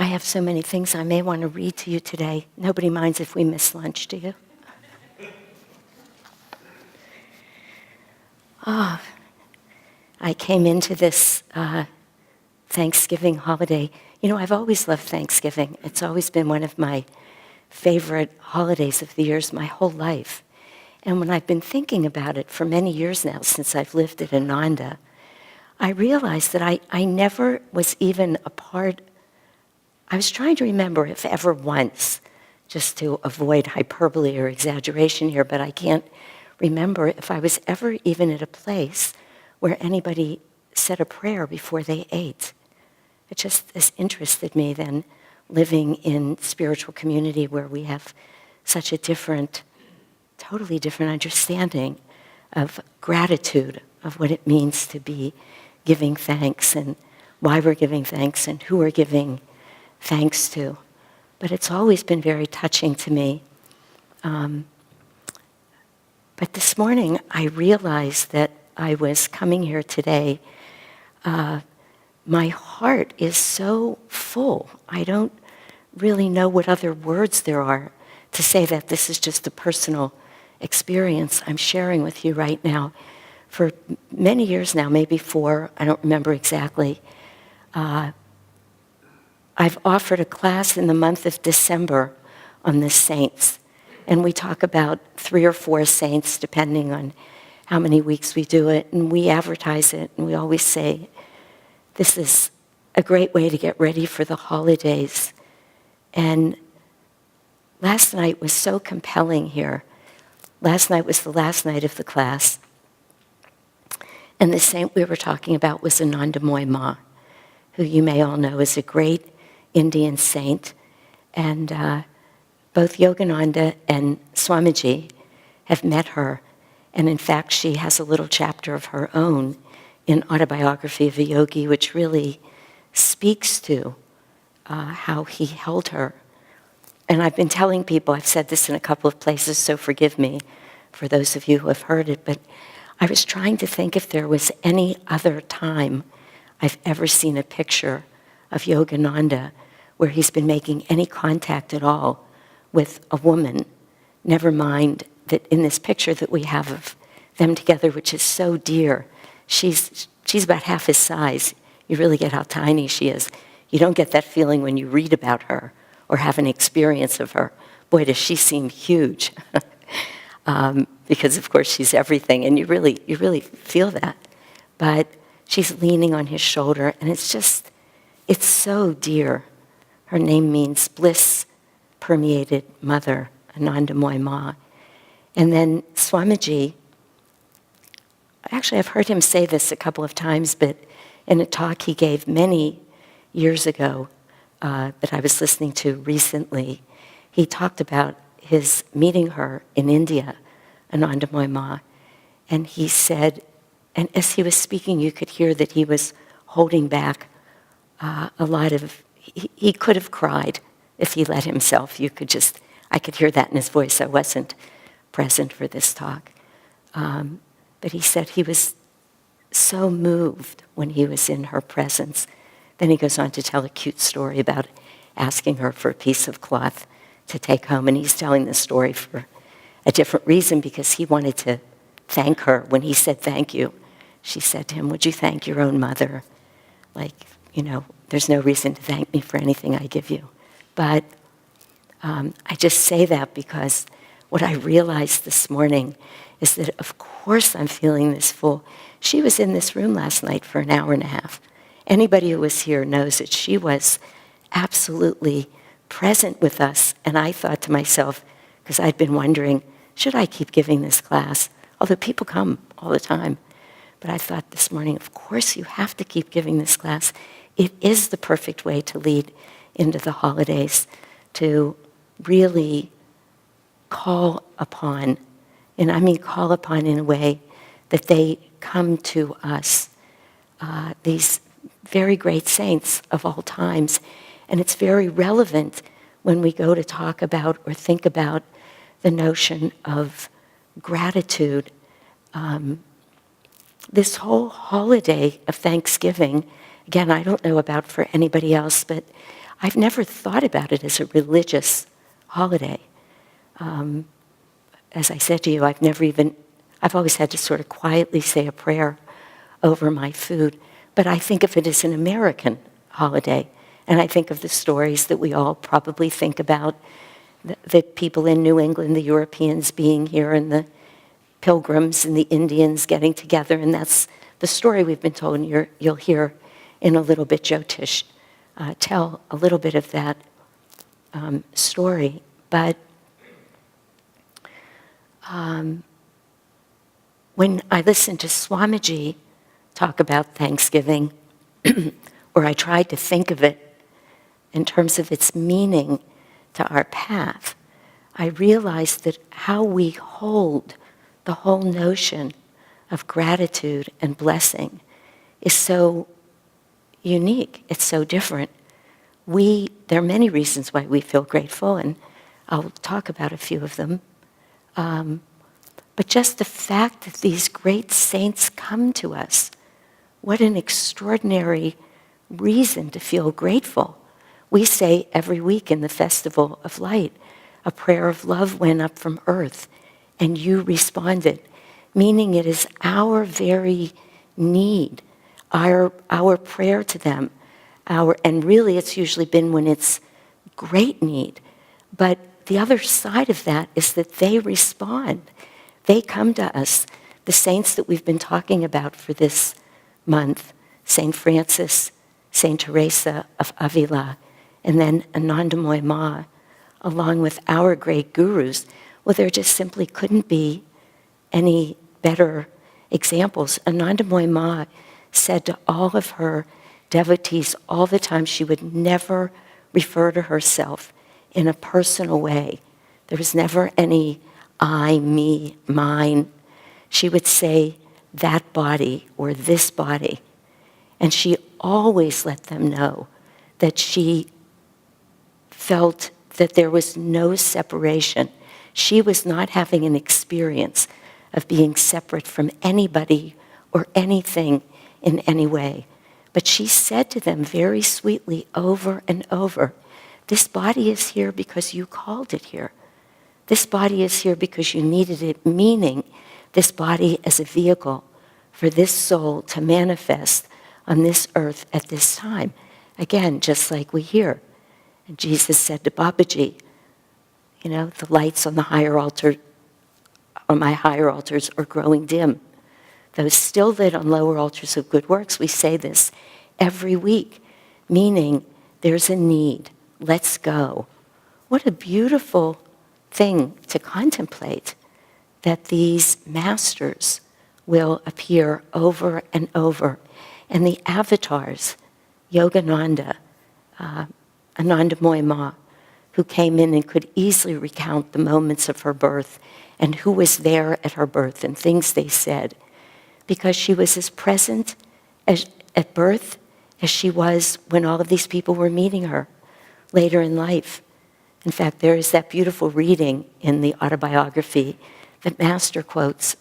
have so many things I may want to read to you today. Nobody minds if we miss lunch, do you? Oh, I came into this Thanksgiving holiday. You know, I've always loved Thanksgiving. It's always been one of my favorite holidays of the years my whole life. And when I've been thinking about it for many years now, since I've lived at Ananda, I realized that I never was even a part. I was trying to remember if ever once, just to avoid hyperbole or exaggeration here, but I can't remember if I was ever even at a place where anybody said a prayer before they ate. It just has interested me than living in spiritual community where we have such a different, totally different understanding of gratitude, of what it means to be giving thanks and why we're giving thanks and who we're giving thanks to. But it's always been very touching to me. But this morning I realized that I was coming here today. My heart is so full. I don't really know what other words there are to say that this is just a personal experience I'm sharing with you right now. For many years now, maybe 4, I don't remember exactly, I've offered a class in the month of December on the saints. And we talk about 3 or 4 saints, depending on how many weeks we do it. And we advertise it, and we always say, this is a great way to get ready for the holidays. And last night was so compelling here. Last night was the last night of the class. And the saint we were talking about was Ananda Ma, who you may all know is a great Indian saint. And both Yogananda and Swamiji have met her. And in fact, she has a little chapter of her own in Autobiography of a Yogi, which really speaks to how he held her. And I've been telling people, I've said this in a couple of places, so forgive me for those of you who have heard it, but I was trying to think if there was any other time I've ever seen a picture of Yogananda where he's been making any contact at all with a woman. Never mind that in this picture that we have of them together, which is so dear, she's about half his size. You really get how tiny she is. You don't get that feeling when you read about her or have an experience of her. Boy, does she seem huge. Because of course she's everything, and you really feel that. But she's leaning on his shoulder, and it's so dear. Her name means bliss-permeated mother, Ananda Ma. And then Swamiji, actually I've heard him say this a couple of times, but in a talk he gave many years ago that I was listening to recently, he talked about his meeting her in India, Ananda Ma, and he said, and as he was speaking, you could hear that he was holding back a lot of, he could have cried if he let himself. I could hear that in his voice. I wasn't present for this talk. But he said he was so moved when he was in her presence. Then he goes on to tell a cute story about asking her for a piece of cloth to take home, and he's telling the story for a different reason because he wanted to thank her. When he said thank you, she said to him, would you thank your own mother? Like, there's no reason to thank me for anything I give you. But I just say that because what I realized this morning is that of course I'm feeling this full. She was in this room last night for an hour and a half. Anybody who was here knows that she was absolutely present with us. And I thought to myself, because I'd been wondering, should I keep giving this class? Although people come all the time. But I thought this morning, of course you have to keep giving this class. It is the perfect way to lead into the holidays, to really call upon, and I mean call upon in a way that they come to us, these very great saints of all times. And it's very relevant when we go to talk about or think about the notion of gratitude. This whole holiday of Thanksgiving, again, I don't know about for anybody else, but I've never thought about it as a religious holiday. As I said to you, I've always had to sort of quietly say a prayer over my food, but I think of it as an American holiday. And I think of the stories that we all probably think about, the people in New England, the Europeans being here, and the Pilgrims and the Indians getting together, and that's the story we've been told, and you'll hear in a little bit Jyotish tell a little bit of that story. But when I listen to Swamiji talk about Thanksgiving, or I try to think of it in terms of its meaning to our path, I realize that how we hold the whole notion of gratitude and blessing is so unique. It's so different. There are many reasons why we feel grateful, and I'll talk about a few of them. But just the fact that these great saints come to us, what an extraordinary reason to feel grateful. We say every week in the Festival of Light, a prayer of love went up from earth, and you responded, meaning it is our very need, our prayer to them, and really it's usually been when it's great need. But the other side of that is that they respond. They come to us, the saints that we've been talking about for this month, St. Francis, St. Teresa of Avila, and then Anandamoy Ma, along with our great gurus. Well, there just simply couldn't be any better examples. Anandamoy Ma said to all of her devotees all the time she would never refer to herself in a personal way. There was never any I, me, mine. She would say that body or this body. And she always let them know that she felt that there was no separation. She was not having an experience of being separate from anybody or anything in any way. But she said to them very sweetly over and over, this body is here because you called it here. This body is here because you needed it, meaning this body as a vehicle for this soul to manifest on this earth at this time. Again, just like we hear. And Jesus said to Babaji, the lights on the higher altar, on my higher altars are growing dim. Those still lit on lower altars of good works, we say this every week, meaning there's a need. Let's go. What a beautiful thing to contemplate, that these masters will appear over and over. And the avatars, Yogananda, Anandamoy Ma, who came in and could easily recount the moments of her birth and who was there at her birth and things they said, because she was as present at birth as she was when all of these people were meeting her later in life. In fact, there is that beautiful reading in the autobiography that Master quotes,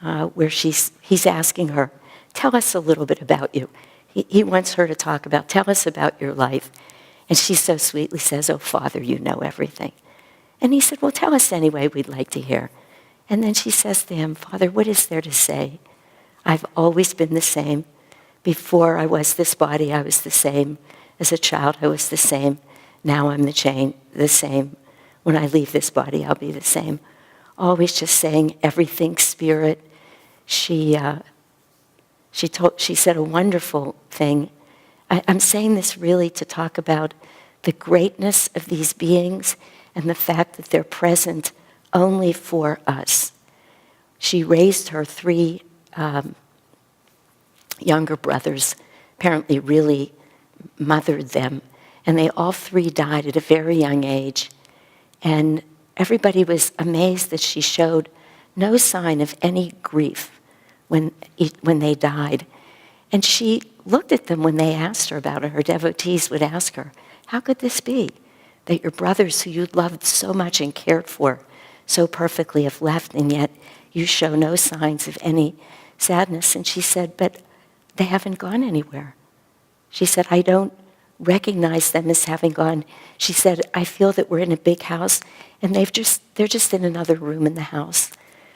where he's asking her, tell us a little bit about you. He wants her to talk about, tell us about your life. And she so sweetly says, oh, Father, you know everything. And he said, well, tell us anyway, we'd like to hear. And then she says to him, Father, what is there to say? I've always been the same. Before I was this body, I was the same. As a child, I was the same. Now I'm the same. When I leave this body, I'll be the same. Always just saying everything spirit. She said a wonderful thing. I'm saying this really to talk about the greatness of these beings and the fact that they're present only for us. She raised her 3 younger brothers, apparently really mothered them, and they all 3 died at a very young age. And everybody was amazed that she showed no sign of any grief when they died. And she looked at them when they asked her about it. Her devotees would ask her, how could this be that your brothers who you loved so much and cared for so perfectly have left, and yet you show no signs of any sadness? And she said, but they haven't gone anywhere. She said, I don't recognize them as having gone. She said, I feel that we're in a big house and they're just in another room in the house.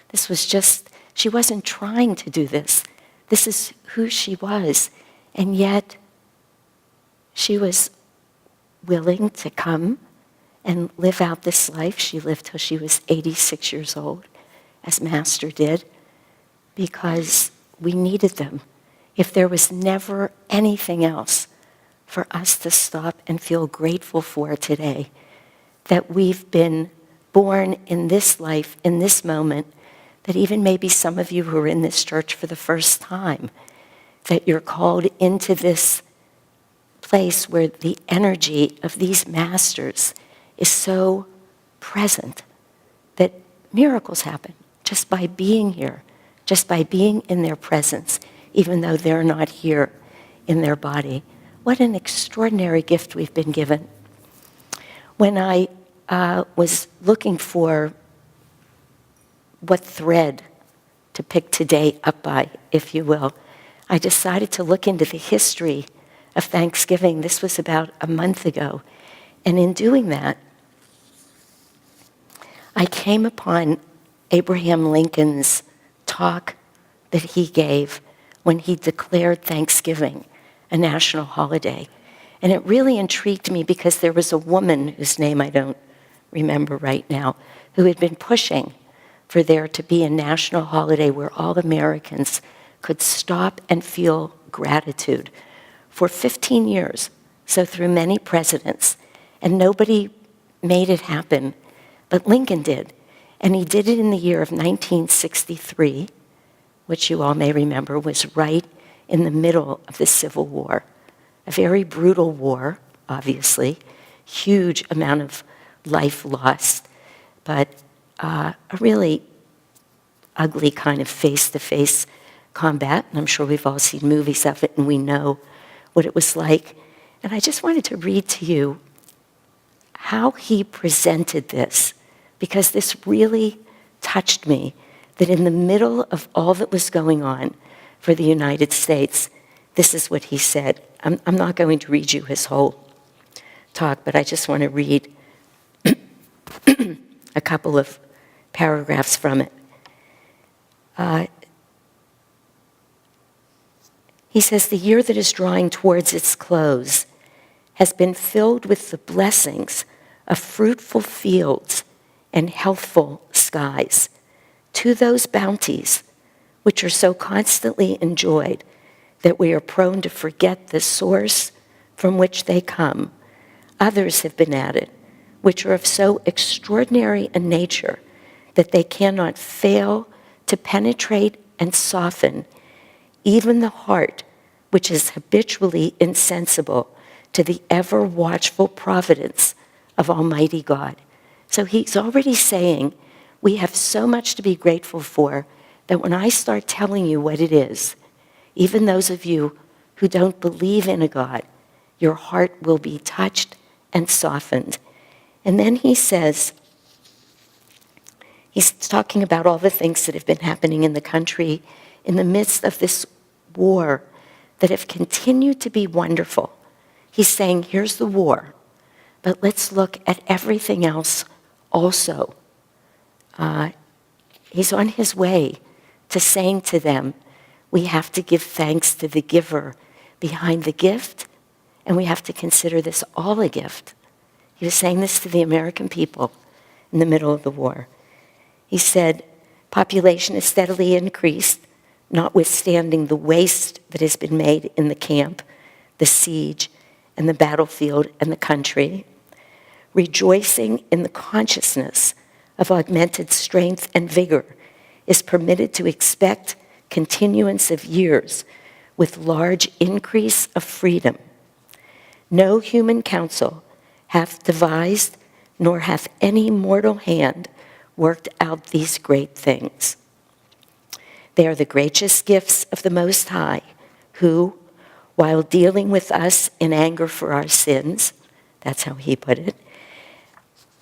This was just, she wasn't trying to do this. This is who she was. And yet, she was willing to come and live out this life. She lived till she was 86 years old, as Master did, because we needed them. If there was never anything else for us to stop and feel grateful for today, that we've been born in this life, in this moment, that even maybe some of you who are in this church for the first time, that you're called into this place where the energy of these masters is so present that miracles happen just by being here, just by being in their presence, even though they're not here in their body. What an extraordinary gift we've been given. When I was looking for what thread to pick today up by, if you will, I decided to look into the history of Thanksgiving. This was about a month ago. And in doing that, I came upon Abraham Lincoln's talk that he gave when he declared Thanksgiving a national holiday. And it really intrigued me because there was a woman whose name I don't remember right now, who had been pushing for there to be a national holiday where all Americans could stop and feel gratitude for 15 years, so through many presidents. And nobody made it happen, but Lincoln did. And he did it in the year of 1963, which you all may remember was right in the middle of the Civil War. A very brutal war, obviously, huge amount of life lost, but a really ugly kind of face-to-face combat. And I'm sure we've all seen movies of it and we know what it was like. And I just wanted to read to you how he presented this, because this really touched me, that in the middle of all that was going on for the United States, this is what he said. I'm not going to read you his whole talk, but I just want to read a couple of paragraphs from it. He says, the year that is drawing towards its close has been filled with the blessings of fruitful fields and healthful skies. To those bounties, which are so constantly enjoyed that we are prone to forget the source from which they come, others have been added, which are of so extraordinary a nature that they cannot fail to penetrate and soften even the heart, which is habitually insensible to the ever-watchful providence of Almighty God. So he's already saying we have so much to be grateful for that when I start telling you what it is, even those of you who don't believe in a God, your heart will be touched and softened. And then he says, he's talking about all the things that have been happening in the country in the midst of this war that have continued to be wonderful. He's saying, here's the war, but let's look at everything else also. He's on his way to saying to them, we have to give thanks to the giver behind the gift, and we have to consider this all a gift. He was saying this to the American people in the middle of the war. He said, population has steadily increased, notwithstanding the waste that has been made in the camp, the siege, and the battlefield and the country. Rejoicing in the consciousness of augmented strength and vigor is permitted to expect continuance of years with large increase of freedom. No human counsel hath devised, nor hath any mortal hand worked out these great things. They are the gracious gifts of the Most High, who, while dealing with us in anger for our sins, that's how he put it,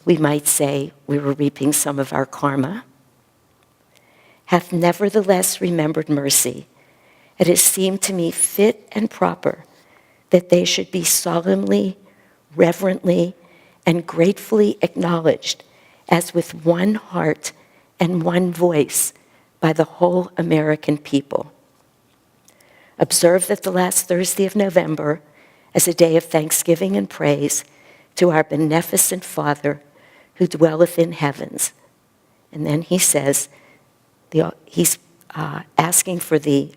we might say we were reaping some of our karma, hath nevertheless remembered mercy. It has seemed to me fit and proper that they should be solemnly, reverently, and gratefully acknowledged as with one heart and one voice by the whole American people. Observe that the last Thursday of November as a day of thanksgiving and praise to our beneficent Father who dwelleth in heavens. And then he says, he's asking for the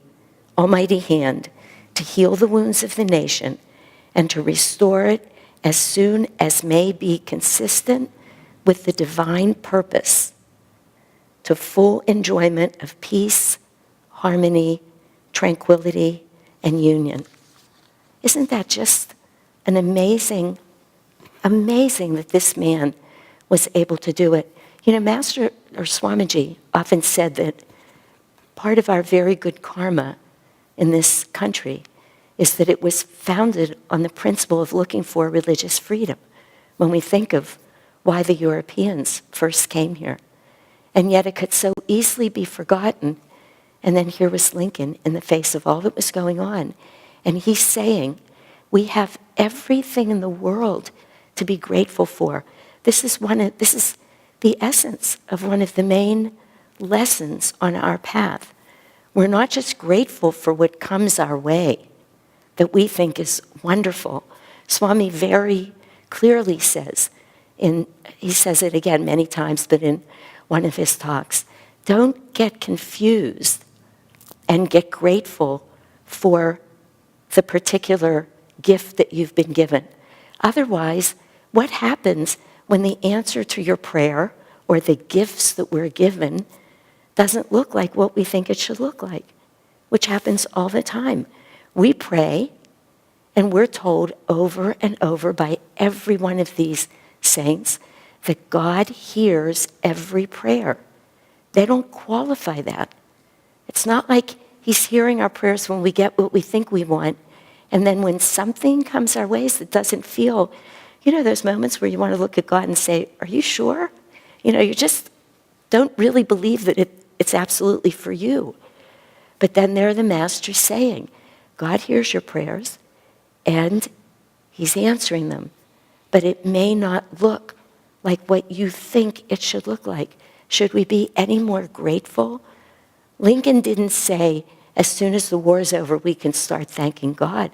almighty hand to heal the wounds of the nation and to restore it as soon as may be consistent with the divine purpose to full enjoyment of peace, harmony, tranquility, and union. Isn't that just an amazing that this man was able to do it? You know, Master or Swamiji often said that part of our very good karma in this country is that it was founded on the principle of looking for religious freedom when we think of why the Europeans first came here. And yet it could so easily be forgotten. And then here was Lincoln in the face of all that was going on. And he's saying, we have everything in the world to be grateful for. This is the essence of one of the main lessons on our path. We're not just grateful for what comes our way that we think is wonderful. Swami very clearly says, he says it again many times, but in one of his talks, don't get confused and get grateful for the particular gift that you've been given. Otherwise, what happens when the answer to your prayer or the gifts that we're given doesn't look like what we think it should look like, which happens all the time? We pray, and we're told over and over by every one of these saints that God hears every prayer. They don't qualify that. It's not like he's hearing our prayers when we get what we think we want, and then when something comes our ways that doesn't feel, you know, those moments where you want to look at God and say, are you sure? You know, you just don't really believe that it's absolutely for you. But then there the Master's saying, God hears your prayers, and he's answering them. But it may not look like what you think it should look like. Should we be any more grateful? Lincoln didn't say, as soon as the war's over, we can start thanking God.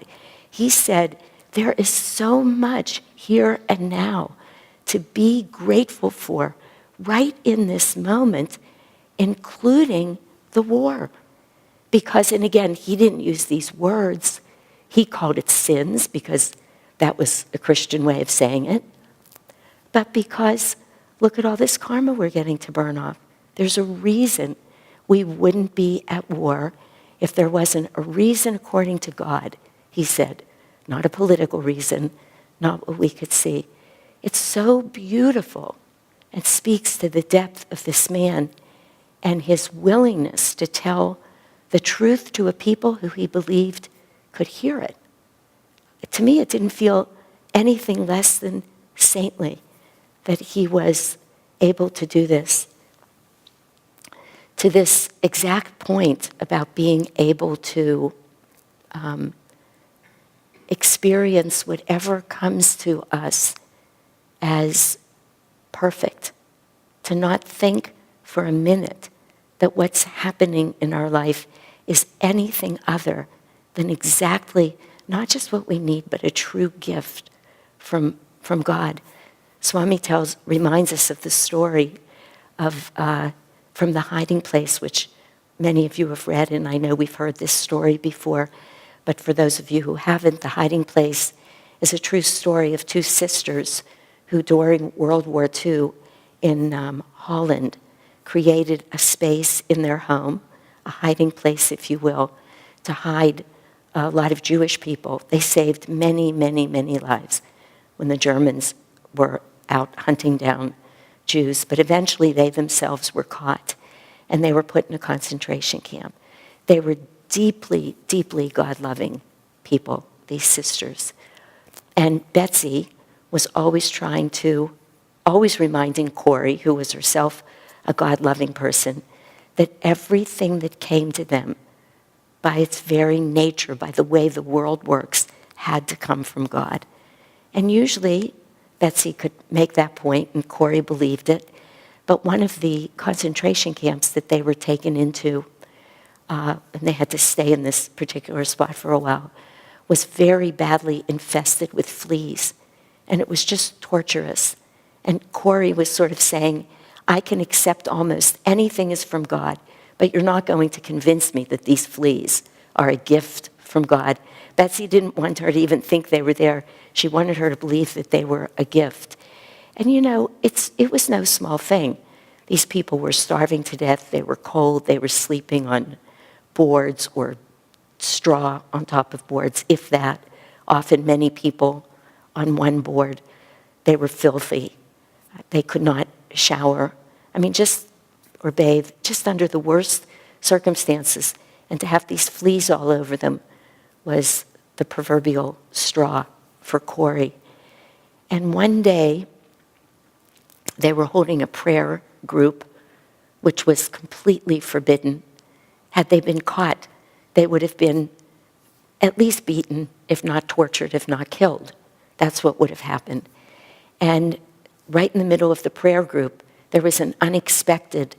He said, there is so much here and now to be grateful for right in this moment, including the war. Because, and again, he didn't use these words. He called it sins because that was a Christian way of saying it. But because, look at all this karma we're getting to burn off. There's a reason we wouldn't be at war if there wasn't a reason according to God, he said. Not a political reason, not what we could see. It's so beautiful and speaks to the depth of this man and his willingness to tell the truth to a people who he believed could hear it. To me, it didn't feel anything less than saintly that he was able to do this. To this exact point about being able to experience whatever comes to us as perfect, to not think for a minute that what's happening in our life is anything other than exactly not just what we need, but a true gift from God. Swami reminds us of the story of from The Hiding Place, which many of you have read, and I know we've heard this story before, but for those of you who haven't, The Hiding Place is a true story of two sisters who during World War II in Holland created a space in their home, a hiding place, if you will, to hide a lot of Jewish people. They saved many, many, many lives when the Germans were out hunting down Jews, but eventually they themselves were caught and they were put in a concentration camp. They were deeply, deeply God-loving people, these sisters. And Betsy was always reminding Corey, who was herself a God-loving person, that everything that came to them by its very nature, by the way the world works, had to come from God. And usually Betsy could make that point, and Corey believed it. But one of the concentration camps that they were taken into, and they had to stay in this particular spot for a while, was very badly infested with fleas. And it was just torturous. And Corey was sort of saying, I can accept almost anything is from God, but you're not going to convince me that these fleas are a gift from God. Betsy didn't want her to even think they were there. She wanted her to believe that they were a gift. And you know, it was no small thing. These people were starving to death. They were cold. They were sleeping on boards or straw on top of boards, if that. Often many people on one board. They were filthy. They could not shower. I mean, or bathe, just under the worst circumstances. And to have these fleas all over them was the proverbial straw for Corey. And one day, they were holding a prayer group, which was completely forbidden. Had they been caught, they would have been at least beaten, if not tortured, if not killed. That's what would have happened. And right in the middle of the prayer group, there was an unexpected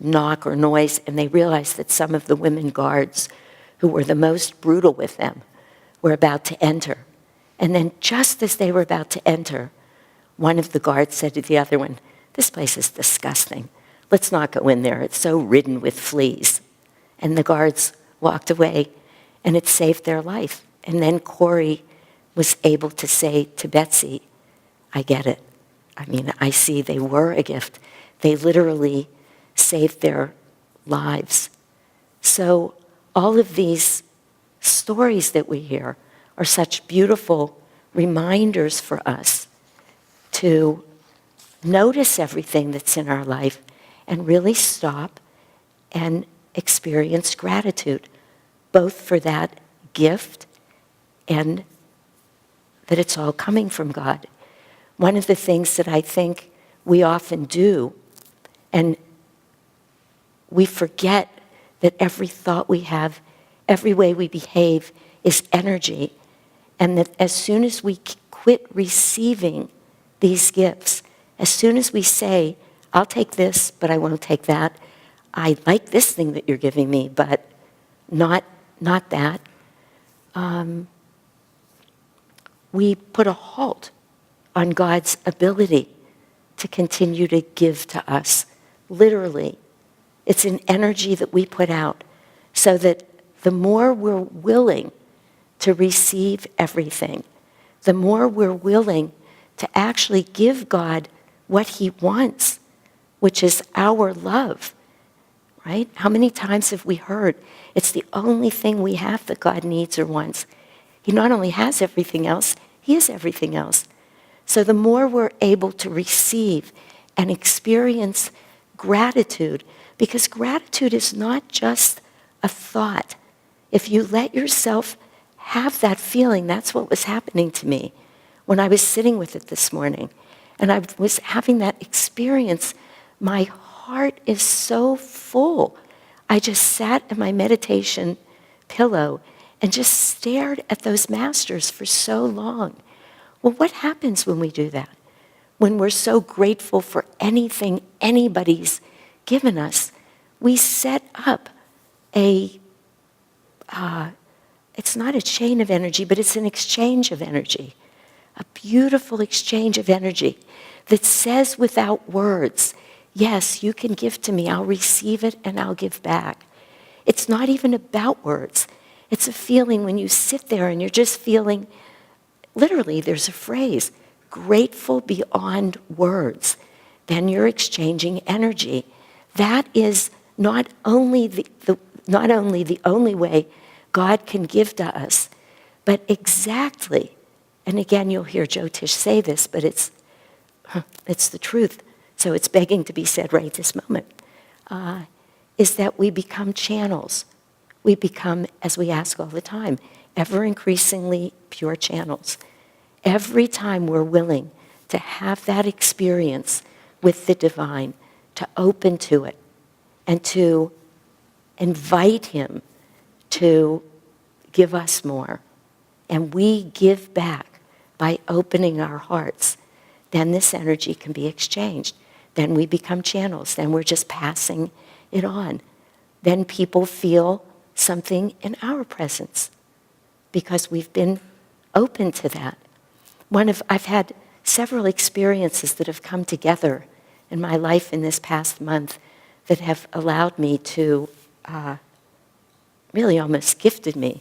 knock or noise, and they realized that some of the women guards, who were the most brutal with them, were about to enter. And then just as they were about to enter, one of the guards said to the other one, this place is disgusting. Let's not go in there. It's so ridden with fleas. And the guards walked away, and it saved their life. And then Corey was able to say to Betsy, I get it. I mean, I see they were a gift. They literally saved their lives. So all of these stories that we hear are such beautiful reminders for us to notice everything that's in our life and really stop and experience gratitude, both for that gift and that it's all coming from God. One of the things that I think we often do, and we forget that every thought we have, every way we behave is energy, and that as soon as we quit receiving these gifts, as soon as we say, I'll take this, but I won't take that, I like this thing that you're giving me, but not that, we put a halt on God's ability to continue to give to us. Literally, it's an energy that we put out so that the more we're willing to receive everything, the more we're willing to actually give God what he wants, which is our love, right? How many times have we heard it's the only thing we have that God needs or wants? He not only has everything else, he is everything else. So the more we're able to receive and experience gratitude, because gratitude is not just a thought. If you let yourself have that feeling, that's what was happening to me when I was sitting with it this morning. And I was having that experience. My heart is so full. I just sat in my meditation pillow and just stared at those masters for so long. Well, what happens when we do that? When we're so grateful for anything anybody's given us, we set up it's not a chain of energy, but it's an exchange of energy, a beautiful exchange of energy that says without words, yes, you can give to me, I'll receive it and I'll give back. It's not even about words. It's a feeling when you sit there and you're just feeling, literally there's a phrase, grateful beyond words. Then you're exchanging energy. That is not only the only way God can give to us, but exactly, and again you'll hear Jyotish say this, but it's the truth, so it's begging to be said right this moment, is that we become channels. We become, as we ask all the time, ever increasingly pure channels. Every time we're willing to have that experience with the divine, to open to it, and to invite him to give us more and we give back by opening our hearts, then this energy can be exchanged. Then we become channels. Then we're just passing it on. Then people feel something in our presence because we've been open to that. I've had several experiences that have come together in my life in this past month that have allowed me to, really almost gifted me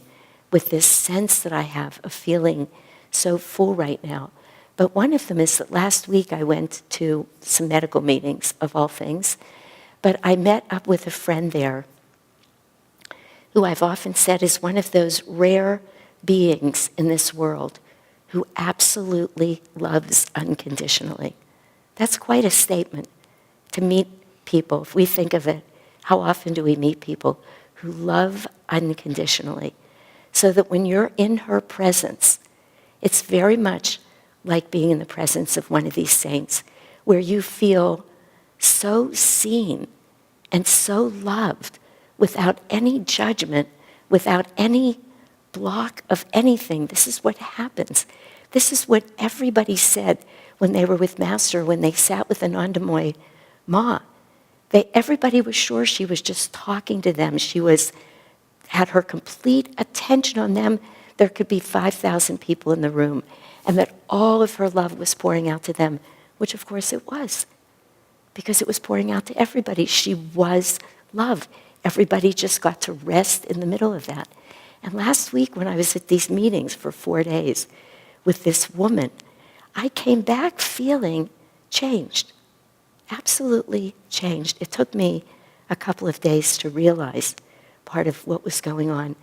with this sense that I have of feeling so full right now. But one of them is that last week I went to some medical meetings, of all things, but I met up with a friend there who I've often said is one of those rare beings in this world who absolutely loves unconditionally. That's quite a statement to meet people. If we think of it, how often do we meet people who love unconditionally? So that when you're in her presence, it's very much like being in the presence of one of these saints, where you feel so seen and so loved without any judgment, without any block of anything. This is what happens. This is what everybody said when they were with Master, when they sat with Anandamoy Ma. Everybody was sure she was just talking to them. She had her complete attention on them. There could be 5,000 people in the room, and that all of her love was pouring out to them, which of course it was, because it was pouring out to everybody. She was love. Everybody just got to rest in the middle of that. And last week when I was at these meetings for 4 days with this woman, I came back feeling changed, absolutely changed. It took me a couple of days to realize part of what was going on.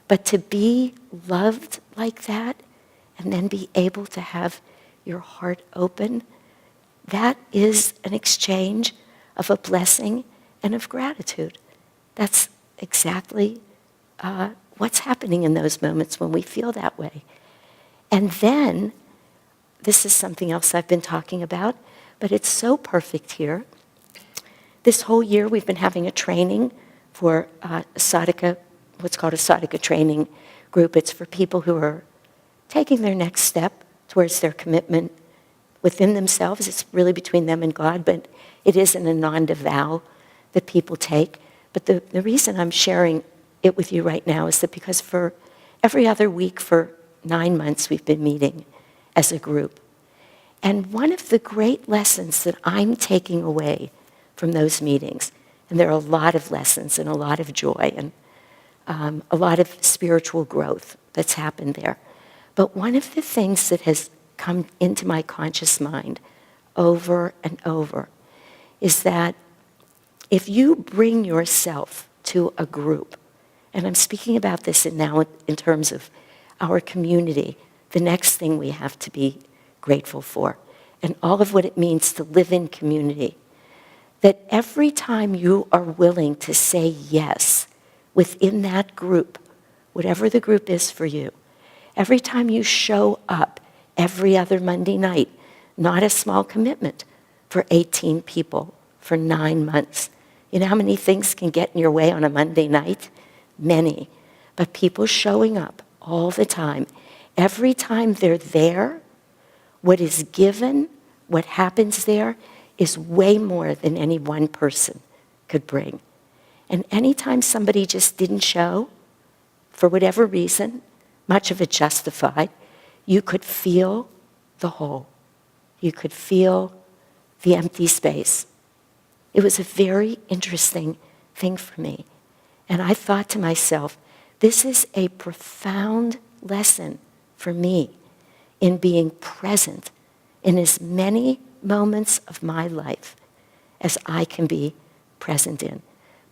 But to be loved like that and then be able to have your heart open, that is an exchange of a blessing and of gratitude. That's exactly what's happening in those moments when we feel that way. And then, this is something else I've been talking about, but it's so perfect here. This whole year we've been having a training for sadhaka, what's called a sadhaka training group. It's for people who are taking their next step towards their commitment within themselves. It's really between them and God, but it is an Ananda vow that people take. But the reason I'm sharing it with you right now is that because for every other week for 9 months we've been meeting as a group. And one of the great lessons that I'm taking away from those meetings, and there are a lot of lessons and a lot of joy and a lot of spiritual growth that's happened there. But one of the things that has come into my conscious mind over and over is that if you bring yourself to a group, and I'm speaking about this now in terms of our community, the next thing we have to be grateful for, and all of what it means to live in community, that every time you are willing to say yes within that group, whatever the group is for you, every time you show up every other Monday night, not a small commitment for 18 people for 9 months. You know how many things can get in your way on a Monday night? Many. But people showing up all the time, every time they're there, what is given, what happens there, is way more than any one person could bring. And anytime somebody just didn't show, for whatever reason, much of it justified, you could feel the hole. You could feel the empty space. It was a very interesting thing for me. And I thought to myself, this is a profound lesson for me in being present in as many moments of my life as I can be present in.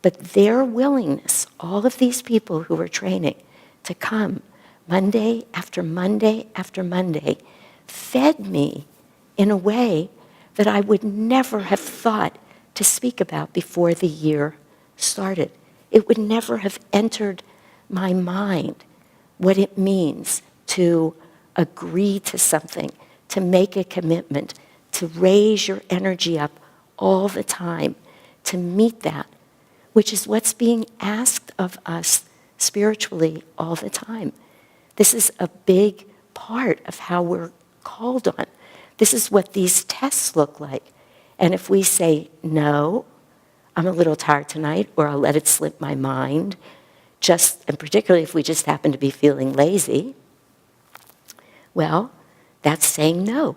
But their willingness, all of these people who were training to come Monday after Monday after Monday, fed me in a way that I would never have thought to speak about before the year started. It would never have entered my mind what it means to agree to something, to make a commitment, to raise your energy up all the time, to meet that, which is what's being asked of us spiritually all the time. This is a big part of how we're called on. This is what these tests look like. And if we say, no, I'm a little tired tonight, or I'll let it slip my mind, and particularly if we just happen to be feeling lazy, well, that's saying no.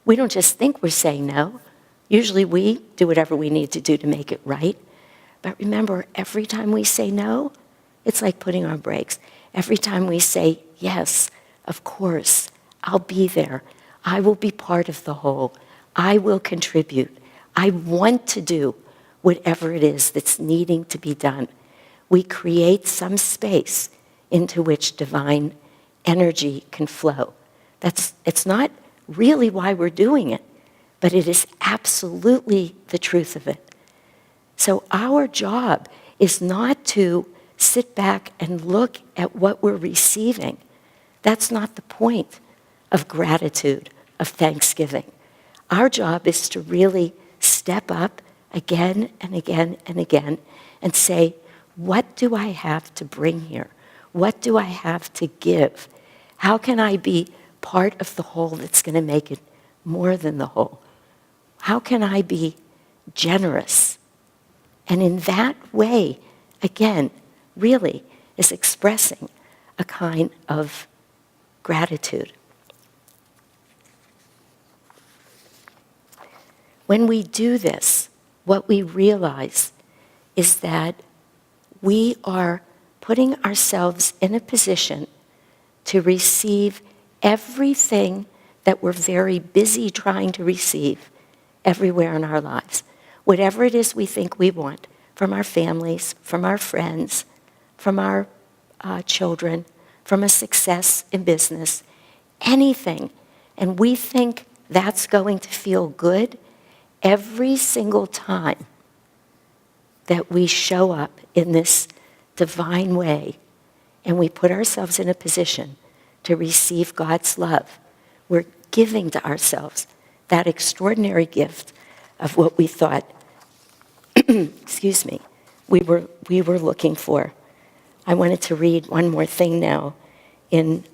We don't just think we're saying no. Usually we do whatever we need to do to make it right. But remember, every time we say no, it's like putting on brakes. Every time we say, yes, of course, I'll be there. I will be part of the whole. I will contribute. I want to do whatever it is that's needing to be done. We create some space into which divine energy can flow. It's not really why we're doing it, but it is absolutely the truth of it. So our job is not to sit back and look at what we're receiving. That's not the point of gratitude, of thanksgiving. Our job is to really step up again and again and again and say, what do I have to bring here? What do I have to give? How can I be part of the whole that's going to make it more than the whole? How can I be generous? And in that way, again, really is expressing a kind of gratitude. When we do this, what we realize is that we are putting ourselves in a position to receive everything that we're very busy trying to receive everywhere in our lives. Whatever it is we think we want from our families, from our friends, from our children, from a success in business, anything. And we think that's going to feel good every single time that we show up in this divine way and we put ourselves in a position to receive God's love. We're giving to ourselves that extraordinary gift of what we thought, excuse me, we were looking for. I wanted to read one more thing now in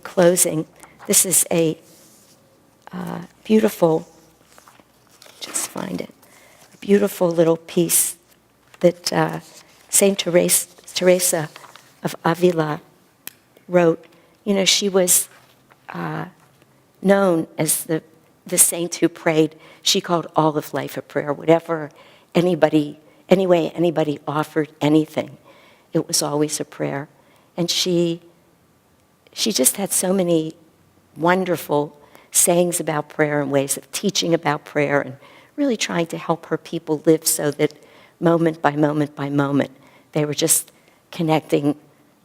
closing. This is a beautiful, just find it, a beautiful little piece that Saint Teresa of Avila wrote. You know, she was known as the saint who prayed. She called all of life a prayer. Whatever any way anybody offered anything, it was always a prayer. And she just had so many wonderful sayings about prayer and ways of teaching about prayer and really trying to help her people live so that moment by moment by moment, they were just connecting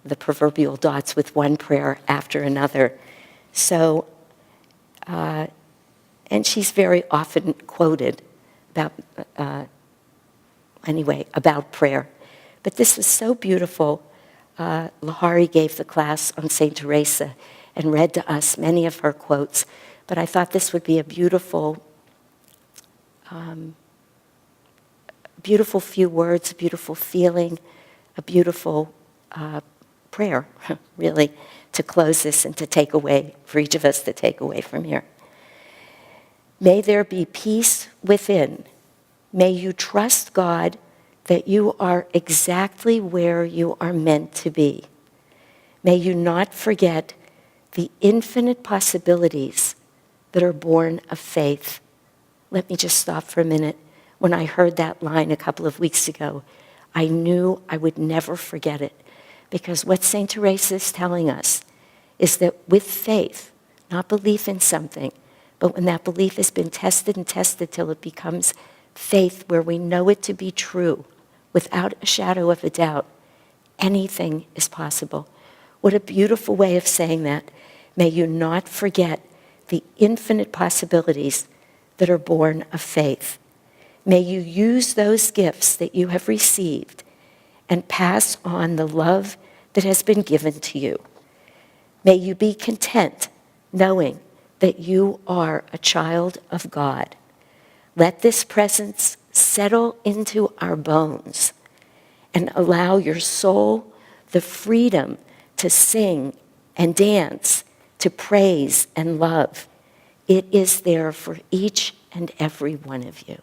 the proverbial dots with one prayer after another. So, and she's very often quoted about prayer. But this was so beautiful. Lahari gave the class on St. Teresa and read to us many of her quotes. But I thought this would be a beautiful few words, a beautiful feeling, a beautiful prayer, really, to close this and to take away, for each of us to take away from here. May there be peace within. May you trust God that you are exactly where you are meant to be. May you not forget the infinite possibilities that are born of faith. Let me just stop for a minute. When I heard that line a couple of weeks ago, I knew I would never forget it. Because what St. Teresa is telling us is that with faith, not belief in something, but when that belief has been tested and tested till it becomes faith where we know it to be true, without a shadow of a doubt, anything is possible. What a beautiful way of saying that. May you not forget the infinite possibilities that are born of faith. May you use those gifts that you have received and pass on the love that has been given to you. May you be content knowing that you are a child of God. Let this presence settle into our bones and allow your soul the freedom to sing and dance, to praise and love. It is there for each and every one of you.